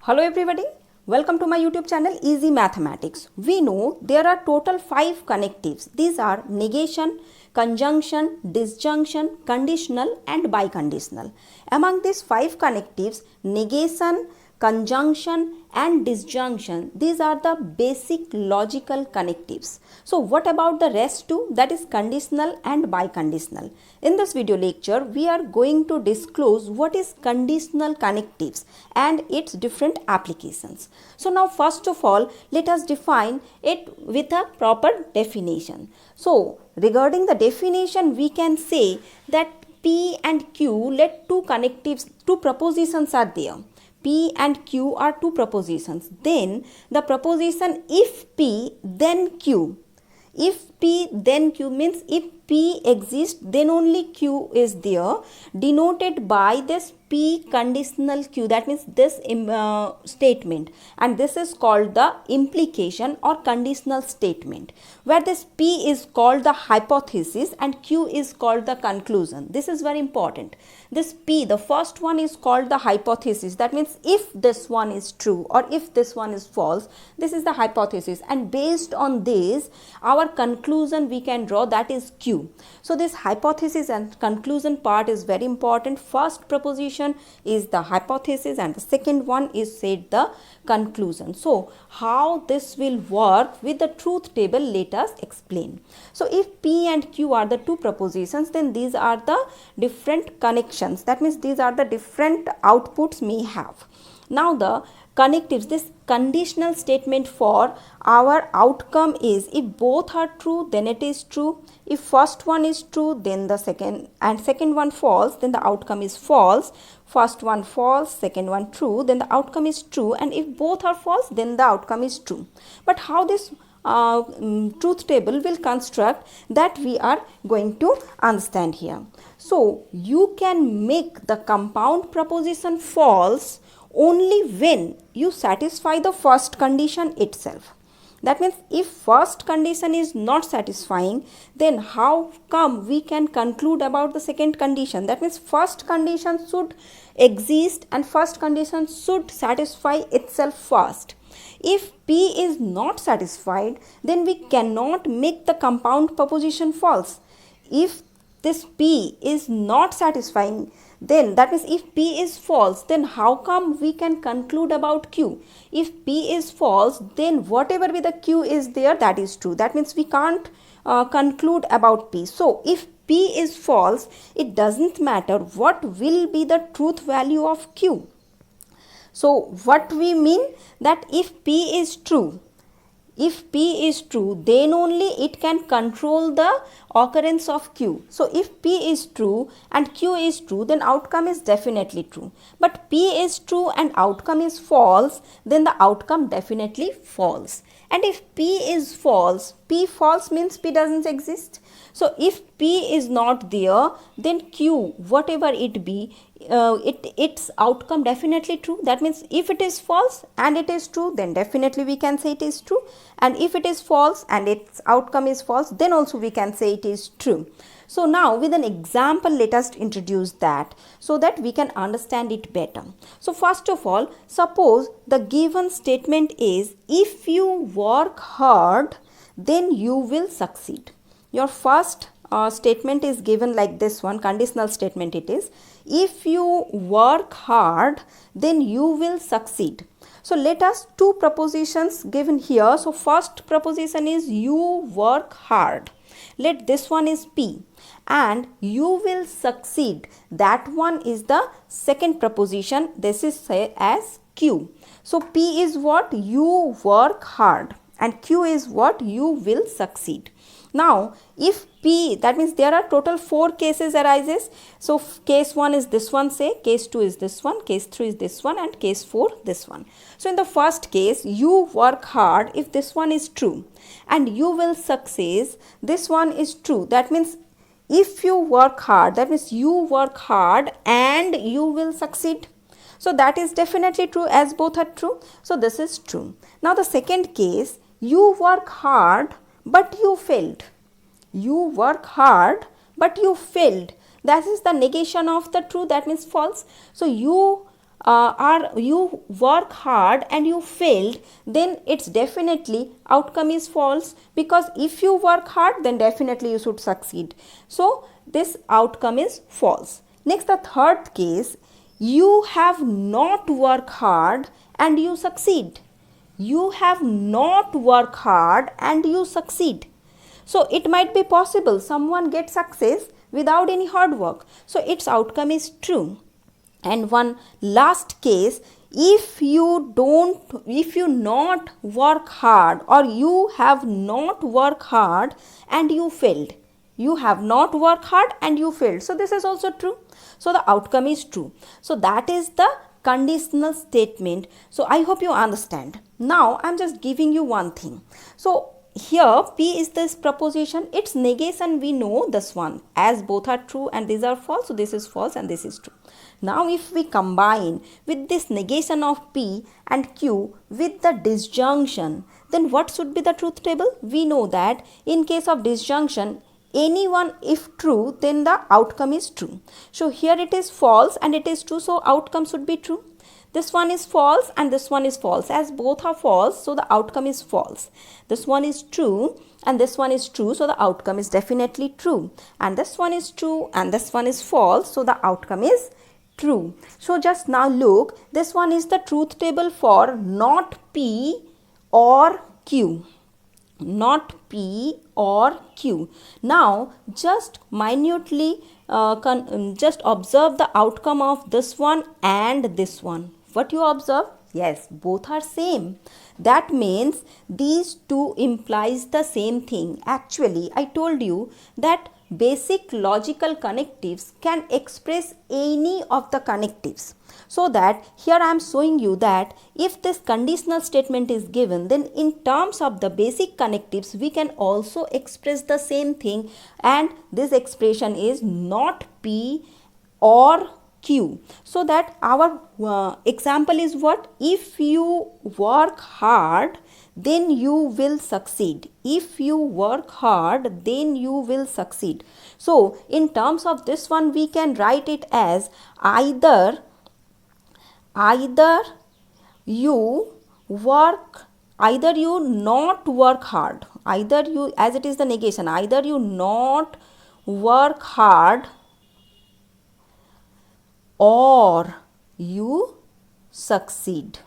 Hello everybody, welcome to my YouTube channel Easy Mathematics. We know there are total 5 connectives. These are negation, conjunction, disjunction, conditional and biconditional. Among these 5 connectives, negation, conjunction and disjunction, these are the basic logical connectives. So what about the rest two, that is conditional and biconditional? In this video lecture we are going to disclose what is conditional connectives and its different applications. So now first of all let us define it with a proper definition. So regarding the definition we can say that P and Q, let two propositions are there. P and Q are two propositions. Then the proposition if P then Q. If P then Q means if P exists then only Q is there, denoted by this P conditional Q, that means this statement, and this is called the implication or conditional statement, where this P is called the hypothesis and Q is called the conclusion. This is very important. This P, the first one, is called the hypothesis, that means if this one is true or if this one is false, this is the hypothesis, and based on this our conclusion we can draw, that is Q. So this hypothesis and conclusion part is very important. First proposition is the hypothesis and the second one is said the conclusion. So how this will work with the truth table, let us explain. So if P and Q are the two propositions, then these are the different connections, that means these are the different outputs may have. Now the connectives, this conditional statement for our outcome is if both are true then it is true, if first one is true then the second one false then the outcome is false, first one false second one true then the outcome is true, and if both are false then the outcome is true. But how this truth table will construct, that we are going to understand here. So you can make the compound proposition false only when you satisfy the first condition itself. That means if first condition is not satisfying, then how come we can conclude about the second condition? That means first condition should exist and first condition should satisfy itself first. If P is not satisfied, then we cannot make the compound proposition false. If this P is not satisfying, then that means if P is false, then how come we can conclude about Q? If P is false, then whatever be the Q is there, that is true. That means we can't conclude about P. So if P is false, it doesn't matter what will be the truth value of Q. So what we mean, that if P is true, then only it can control the occurrence of Q. So if P is true and Q is true, then outcome is definitely true. But P is true and outcome is false, then the outcome definitely false. And if P is false, P false means P doesn't exist. So if P is not there, then Q, whatever it be, its outcome definitely true. That means if it is false and it is true, then definitely we can say it is true. And if it is false and its outcome is false, then also we can say it is true. So now with an example let us introduce that so that we can understand it better. So first of all, suppose the given statement is if you work hard then you will succeed. Your first statement is given like this one, conditional statement it is, if you work hard then you will succeed. So let us two propositions given here. So first proposition is you work hard, let this one is P, and you will succeed, that one is the second proposition, this is say as Q. So P is what? You work hard, and Q is what? You will succeed. Now if P, that means there are total 4 cases arises. So case 1 is this one, say, case 2 is this one, case 3 is this one, and case 4 this one. So in the first case, you work hard, if this one is true, and you will succeed, this one is true. That means if you work hard, that means you work hard and you will succeed. So that is definitely true as both are true. So this is true. Now the second case, you work hard but you failed. You work hard but you failed. That is the negation of the true, that means false. So you you work hard and you failed, then it's definitely outcome is false, because if you work hard then definitely you should succeed. So this outcome is false. Next, the third case, you have not worked hard and you succeed. You have not worked hard and you succeed. So it might be possible someone gets success without any hard work. So its outcome is true. And one last case, if you not work hard, or you have not worked hard and you failed. You have not worked hard and you failed. So this is also true. So the outcome is true. So that is the conditional statement. So I hope you understand. Now I am just giving you one thing. So here P is this proposition, its negation we know this one, as both are true and these are false. So this is false and this is true. Now if we combine with this negation of P and Q with the disjunction, then what should be the truth table? We know that in case of disjunction, any one if true, then the outcome is true. So here it is false and it is true, so outcome should be true. This one is false and this one is false. As both are false, so the outcome is false. This one is true and this one is true, so the outcome is definitely true. And this one is true and this one is false, so the outcome is true. So just now look, this one is the truth table for not P or Q. Not P or Q. Now just minutely just observe the outcome of this one and this one. What you observe? Yes, both are same. That means these two implies the same thing. Actually, I told you that basic logical connectives can express any of the connectives. So that here I am showing you that if this conditional statement is given, then in terms of the basic connectives we can also express the same thing, and this expression is not P or Q. So that our example is what? If you work hard, then you will succeed. If you work hard, then you will succeed. So in terms of this one, we can write it as either you not work hard, either you, as it is the negation, either you not work hard or you succeed.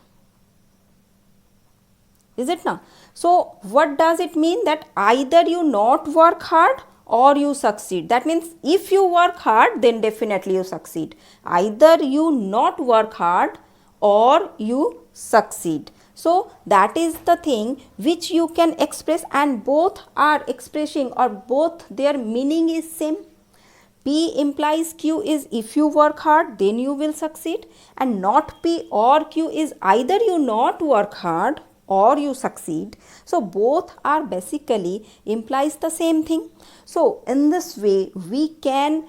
Is it now? So what does it mean? That either you not work hard or you succeed. That means if you work hard, then definitely you succeed. Either you not work hard or you succeed. So that is the thing which you can express, and both are expressing, or both their meaning is same. P implies Q is if you work hard, then you will succeed, and not P or Q is either you not work hard or you succeed. So both are basically implies the same thing. So in this way we can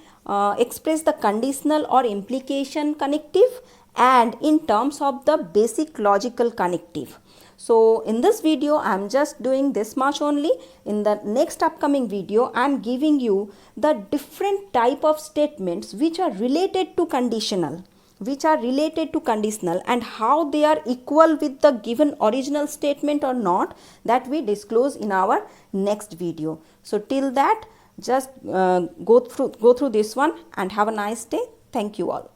express the conditional or implication connective, and in terms of the basic logical connective. So in this video I am just doing this much only. In the next upcoming video I am giving you the different type of statements which are related to conditional, and how they are equal with the given original statement or not, that we disclose in our next video. So till that, just go through this one and have a nice day. Thank you all.